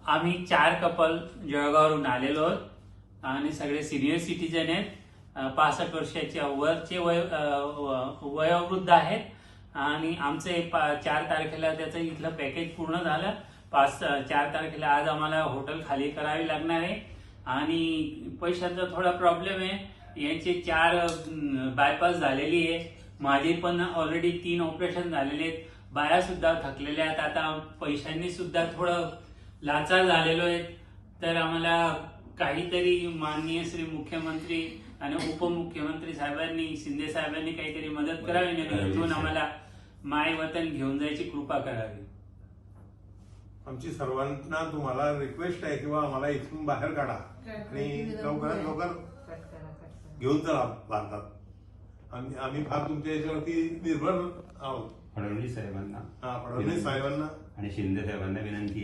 आम्ही 4 कपल जळगाववरून आलेलो आहोत आणि सगळे सिनियर सिटीजन आहेत. 65 वर्षाच्या वरचे वयोवृद्ध आहेत आणि आमचे 4 तारखेला त्याचं इथलं पॅकेज पूर्ण झालं. 4 तारखेला आज आम्हाला हॉटेल खाली करावी लागणार आहे आणि पैशांचा थोडा प्रॉब्लेम आहे. यांचे 4 बायपास झालेली आहे. माझे पण ऑलरेडी 3 ऑपरेशन झालेले आहेत. बाया सुद्धा थकलेल्या आहेत. आता पैशांनी सुद्धा थोडं लाचार झालेलो आहे. तर आम्हाला काहीतरी माननीय श्री मुख्यमंत्री आणि उपमुख्यमंत्री साहेबांनी, शिंदे साहेबांनी काहीतरी मदत करावी आणि इथून आम्हाला माय वतन घेऊन जायची कृपा करावी. आमची सर्वांना तुम्हाला रिक्वेस्ट आहे किंवा आम्हाला इथून बाहेर काढा आणि लवकरात लवकर घेऊन चला भारतात. आम्ही फार तुमच्या याच्यावरती निर्भर आहोत. फडणवीस साहेबांना फडणवीस साहेबांना आणि शिंदे साहेबांना विनंती